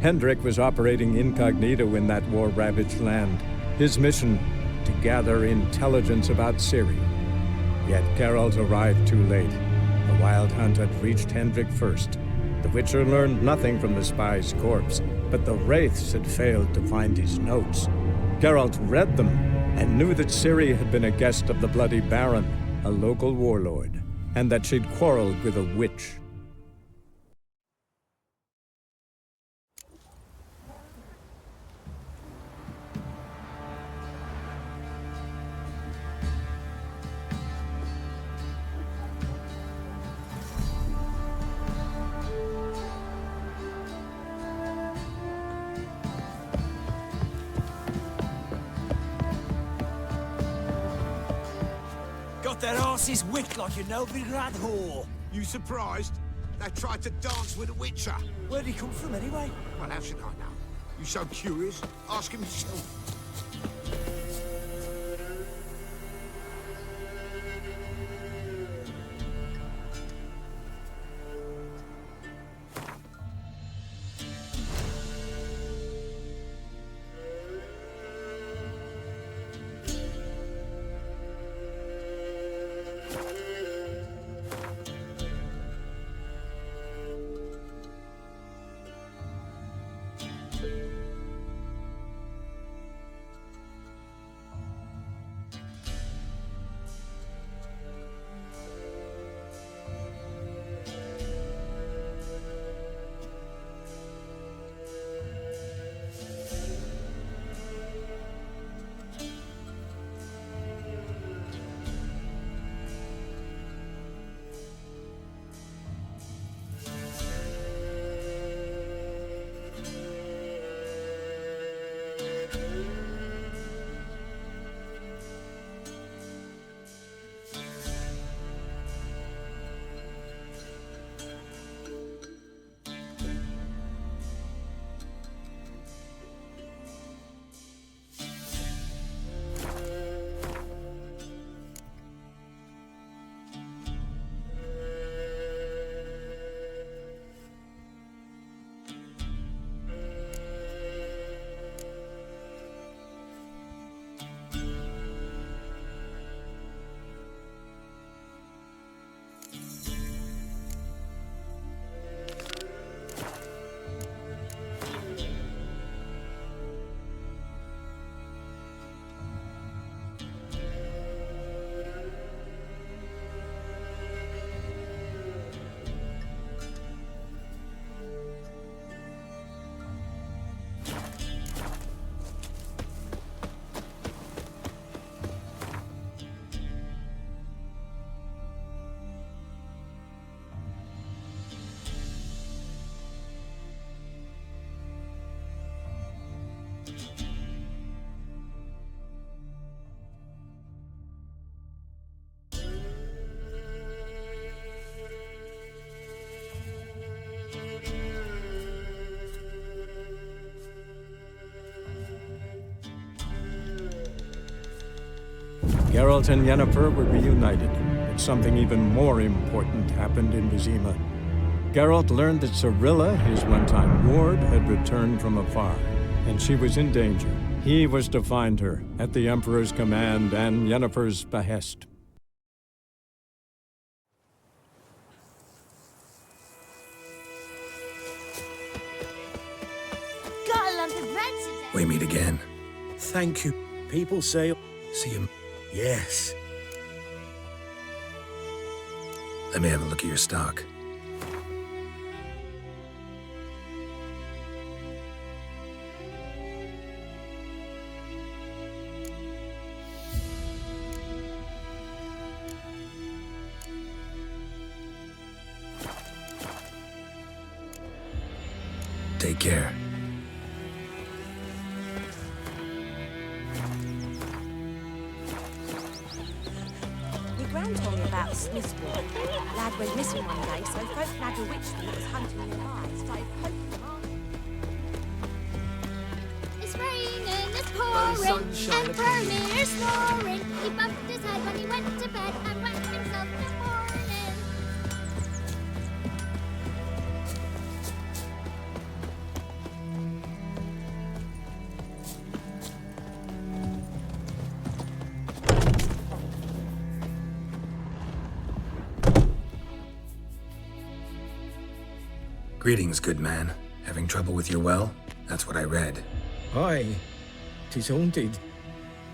Hendrik was operating incognito in that war-ravaged land. His mission, to gather intelligence about Ciri. Yet Geralt arrived too late. The Wild Hunt had reached Hendrik first. The Witcher learned nothing from the spy's corpse, but the Wraiths had failed to find his notes. Geralt read them and knew that Ciri had been a guest of the Bloody Baron, a local warlord, and that she'd quarreled with a witch. Their asses whipped like a Novigrad whore. You surprised? They tried to dance with a Witcher. Where'd he come from anyway? Well, how should I know? You so curious? Ask him yourself. Geralt and Yennefer were reunited, but something even more important happened in Vizima. Geralt learned that Cirilla, his one-time ward, had returned from afar, and she was in danger. He was to find her, at the Emperor's command and Yennefer's behest. Got a lump of bread today. We meet again. Thank you. People say... See him. Yes. Let me have a look at your stock. Take care. Gran told me about Smith's war. A lad went missing one day, so folk nagged a witch that was hunting nearby, started poking them up. It's raining, it's pouring, and Vermeer's snoring. He bumped his head when he went to bed and whacked himself in the morning. Greetings, good man. Having trouble with your well? That's what I read. Aye. 'Tis haunted.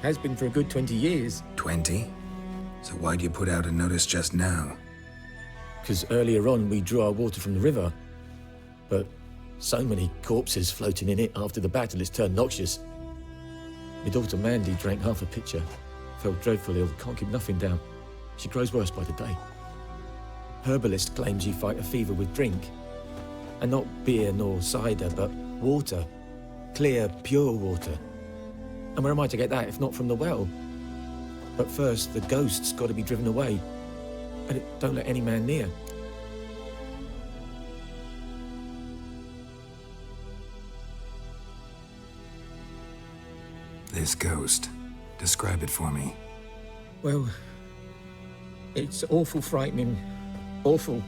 Has been for a good 20 years. 20? So why'd you put out a notice just now? Because earlier on we drew our water from the river. But so many corpses floating in it after the battle it's turned noxious. My daughter Mandy drank half a pitcher. Fell dreadfully ill, can't keep nothing down. She grows worse by the day. Herbalist claims you fight a fever with drink. And not beer nor cider, but water. Clear, pure water. And where am I to get that if not from the well? But first, the ghost's got to be driven away. And it don't let any man near. This ghost. Describe it for me. Well, it's awful frightening. Awful.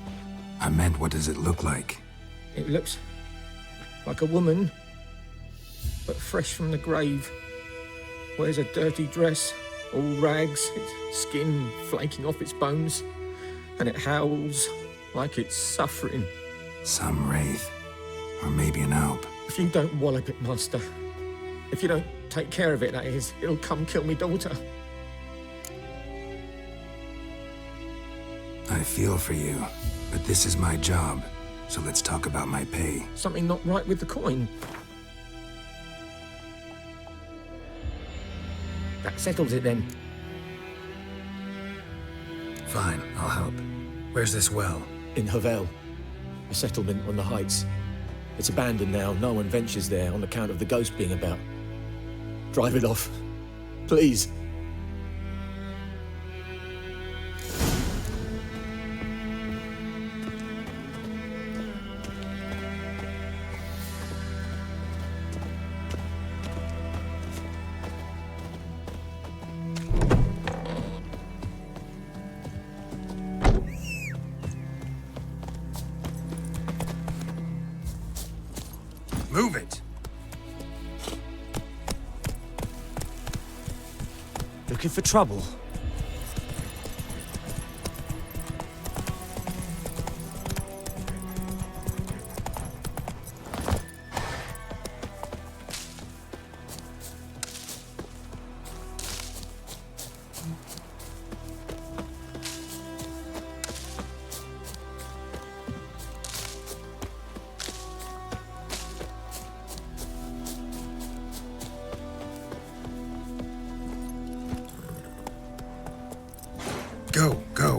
I meant, what does it look like? It looks like a woman, but fresh from the grave. Wears a dirty dress, all rags, its skin flaking off its bones, and it howls like it's suffering. Some wraith. Or maybe an alp. If you don't wallop it, master, if you don't take care of it, that is, it'll come kill me daughter. I feel for you, but this is my job. So let's talk about my pay. Something not right with the coin. That settles it then. Fine, I'll help. Where's this well? In Havel, a settlement on the heights. It's abandoned now, no one ventures there on account of the ghost being about. Drive it off, please. Move it! Looking for trouble? Go, go.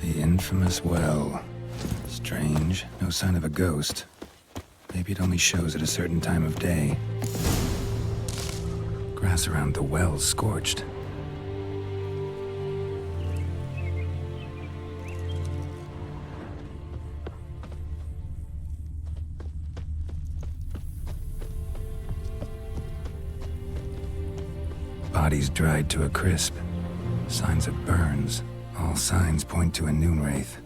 The infamous well. Strange. No sign of a ghost. Maybe it only shows at a certain time of day. Grass around the well's scorched. Bodies dried to a crisp. Signs of burns. All signs point to a noon wraith.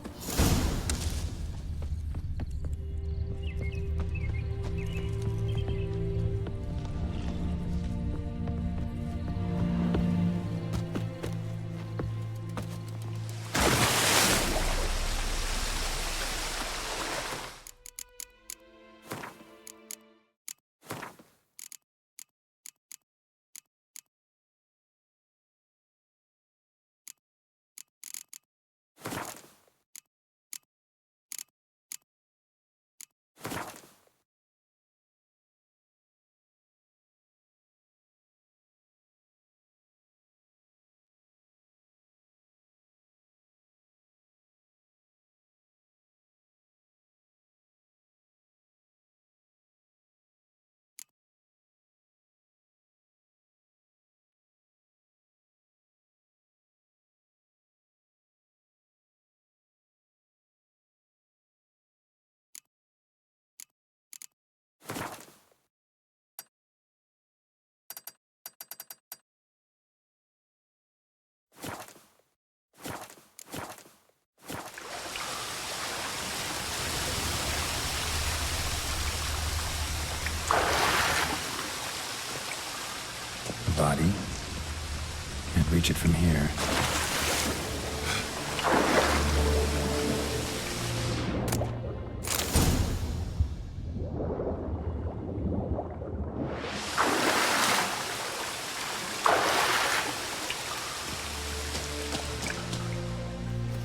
body. Can't reach it from here.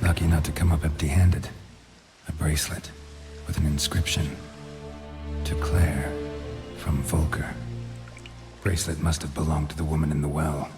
Lucky not to come up empty-handed. A bracelet with an inscription. To Claire, from Volker. Bracelet must have belonged to the woman in the well.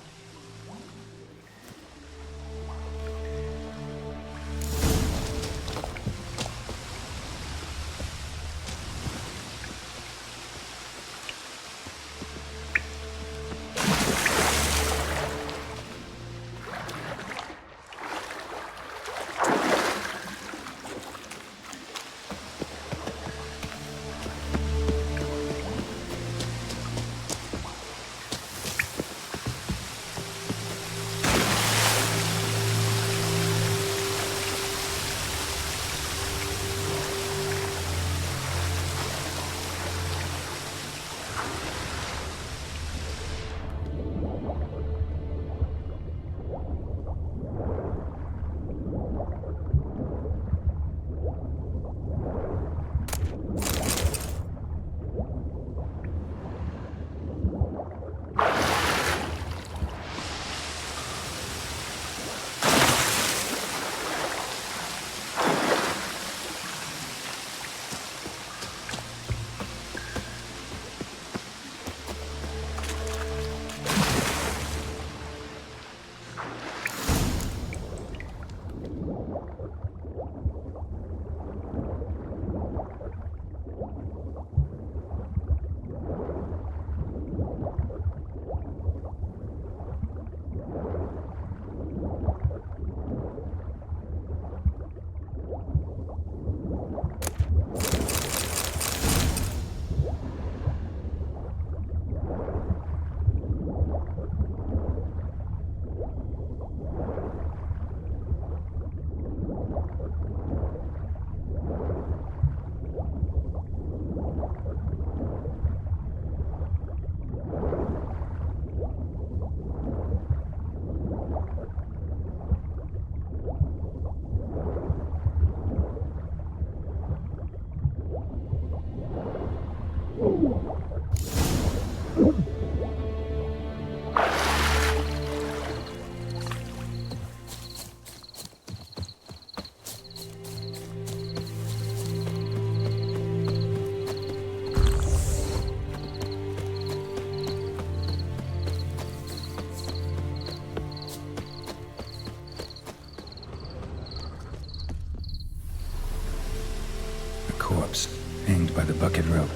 Corpse, hanged by the bucket rope.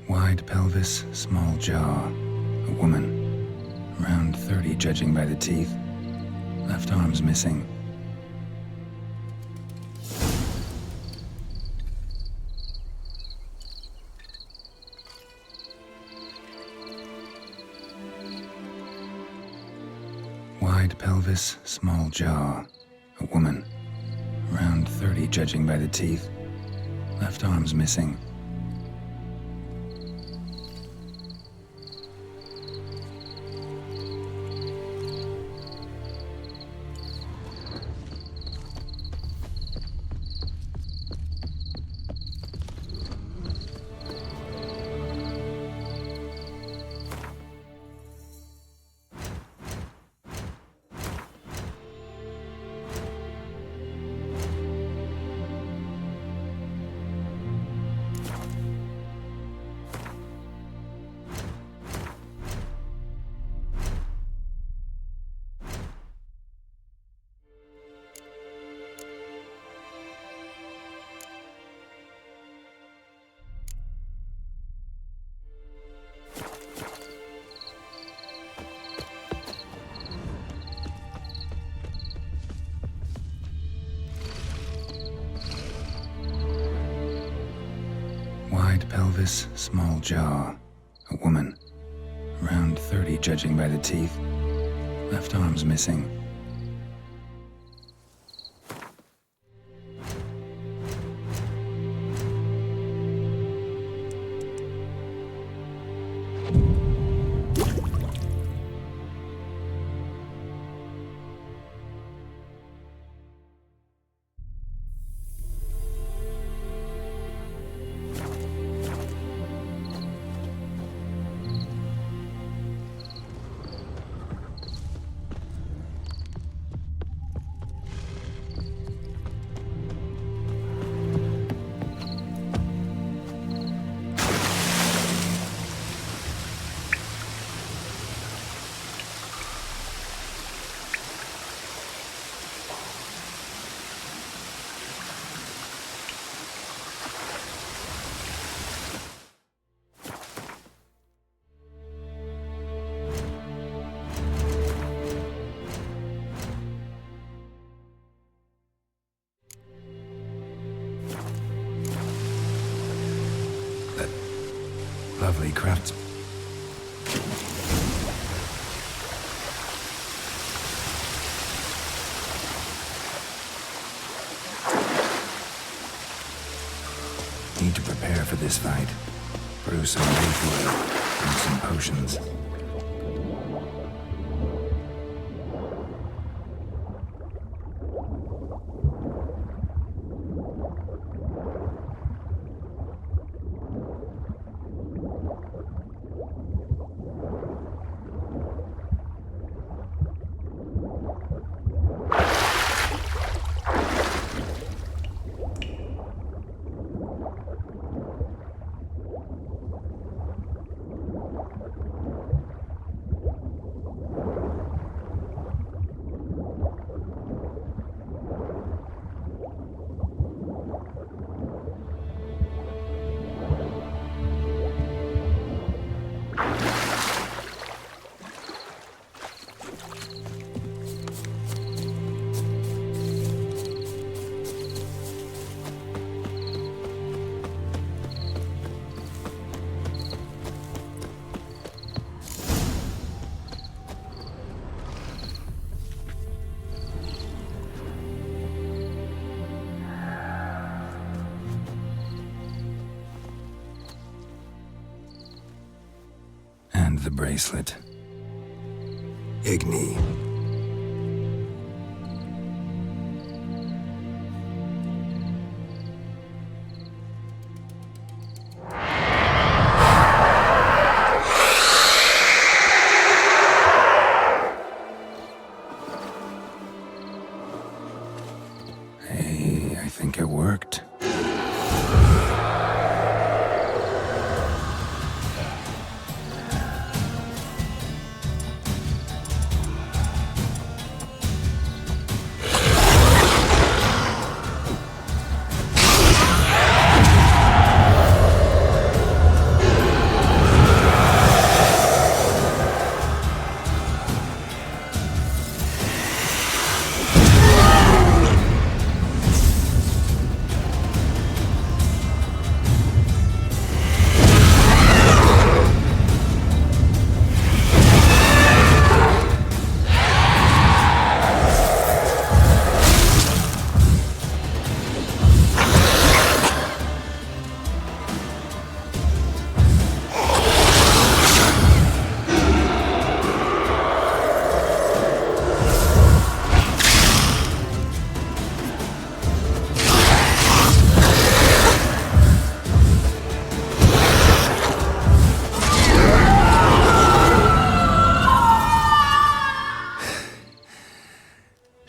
Wide pelvis, small jaw. A woman. Around 30, judging by the teeth. Left arm's missing. Wide pelvis, small jaw. A woman. Around 30, judging by the teeth. Left arm's missing. Wide pelvis, small jaw. A woman. Around 30, judging by the teeth. Left arm's missing. Lovely crafts. Need to prepare for this fight. Brew some leaf oil and some potions. And the bracelet. Igni. Hey, I think it worked.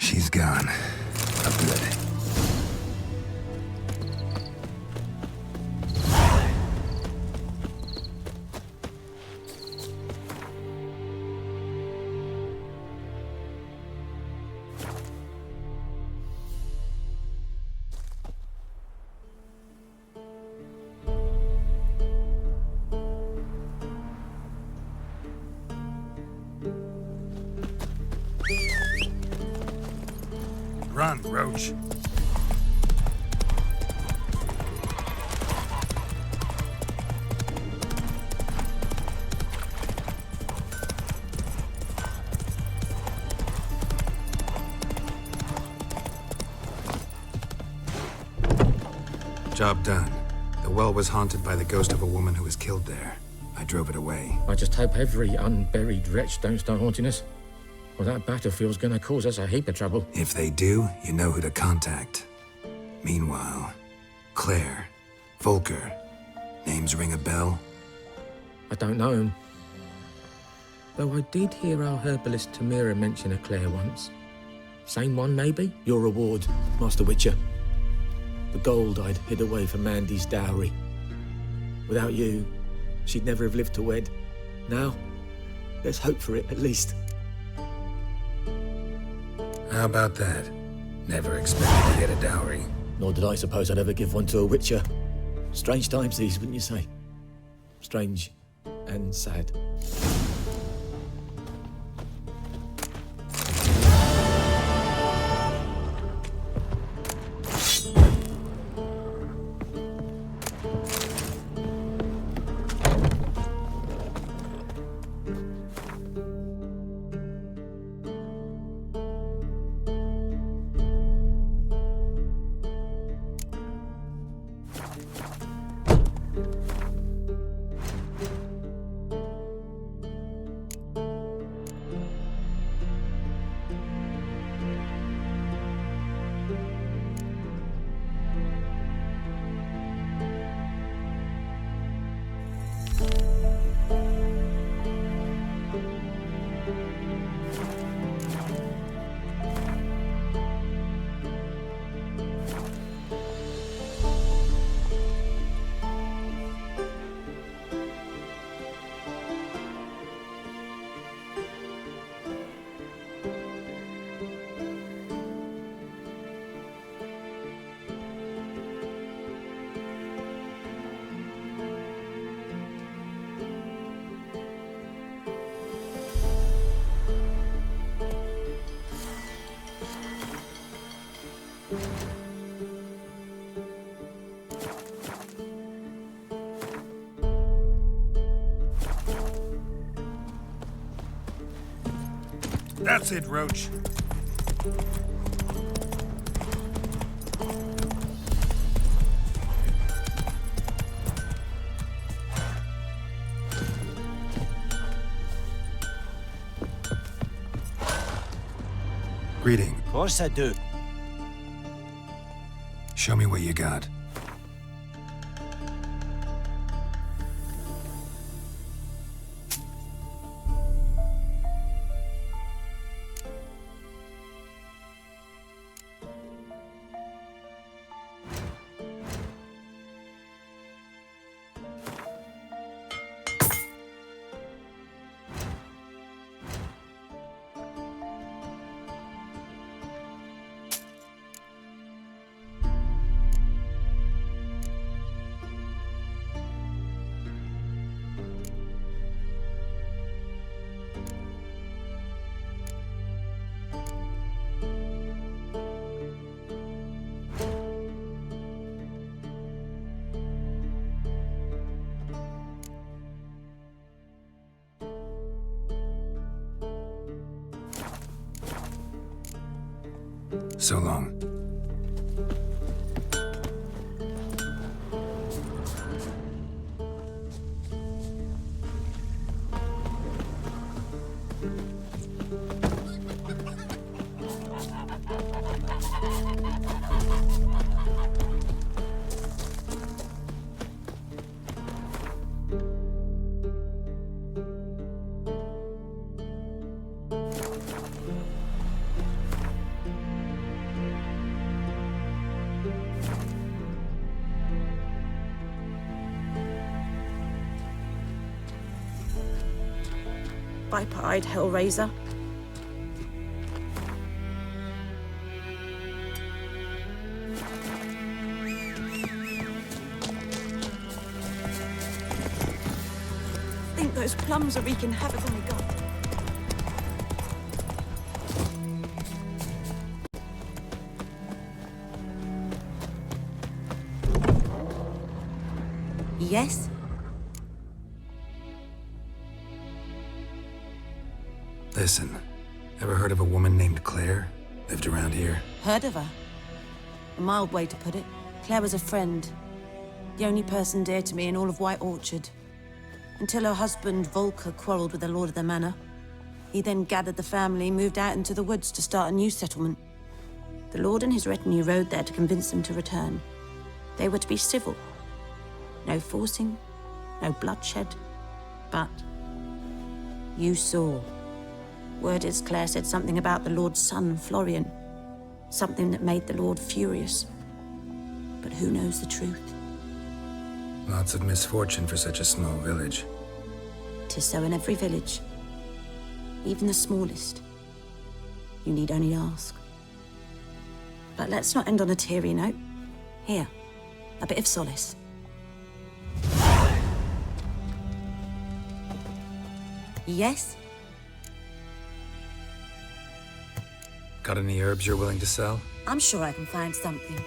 She's gone. Oh, good. Run, Roach. Job done. The well was haunted by the ghost of a woman who was killed there. I drove it away. I just hope every unburied wretch don't start haunting us. Well, that battlefield's gonna cause us a heap of trouble. If they do, you know who to contact. Meanwhile, Claire, Volker, names ring a bell? I don't know him. Though I did hear our herbalist Tamira mention a Claire once. Same one, maybe? Your reward, Master Witcher. The gold I'd hid away for Mandy's dowry. Without you, she'd never have lived to wed. Now, there's hope for it, at least. How about that? Never expected to get a dowry. Nor did I suppose I'd ever give one to a Witcher. Strange times these, wouldn't you say? Strange and sad. That's it, Roach. Greeting. Of course I do. Show me what you got. So long. Viper-eyed Hellraiser. I think those plums are wreaking havoc on the gut. Yes? Listen, ever heard of a woman named Claire? Lived around here? Heard of her? A mild way to put it. Claire was a friend. The only person dear to me in all of White Orchard. Until her husband, Volker, quarreled with the lord of the manor. He then gathered the family, moved out into the woods to start a new settlement. The lord and his retinue rode there to convince them to return. They were to be civil. No forcing, no bloodshed. But you saw. Word is Claire said something about the Lord's son, Florian. Something that made the Lord furious. But who knows the truth? Lots of misfortune for such a small village. 'Tis so in every village. Even the smallest. You need only ask. But let's not end on a teary note. Here, a bit of solace. Yes? Got any herbs you're willing to sell? I'm sure I can find something.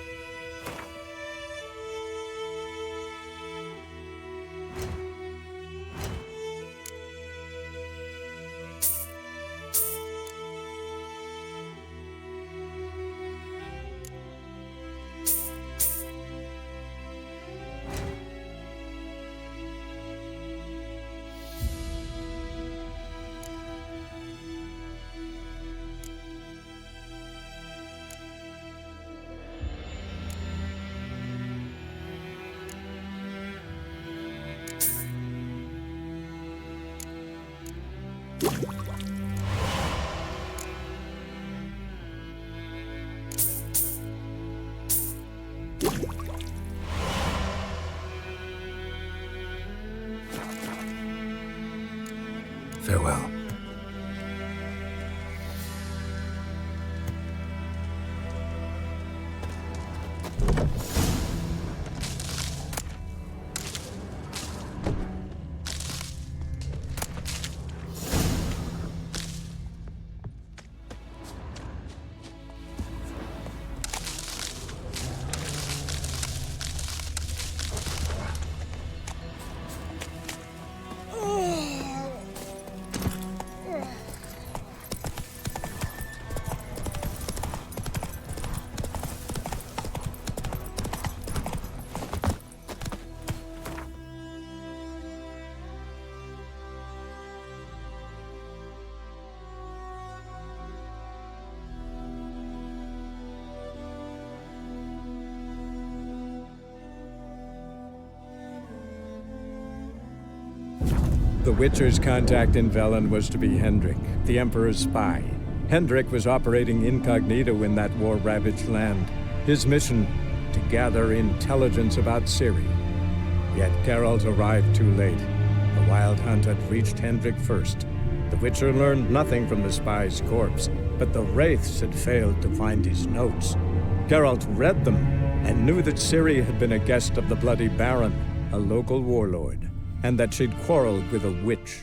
Farewell. The Witcher's contact in Velen was to be Hendrik, the Emperor's spy. Hendrik was operating incognito in that war-ravaged land. His mission, to gather intelligence about Ciri. Yet Geralt arrived too late. The Wild Hunt had reached Hendrik first. The Witcher learned nothing from the spy's corpse, but the Wraiths had failed to find his notes. Geralt read them and knew that Ciri had been a guest of the Bloody Baron, a local warlord, and that she'd quarreled with a witch.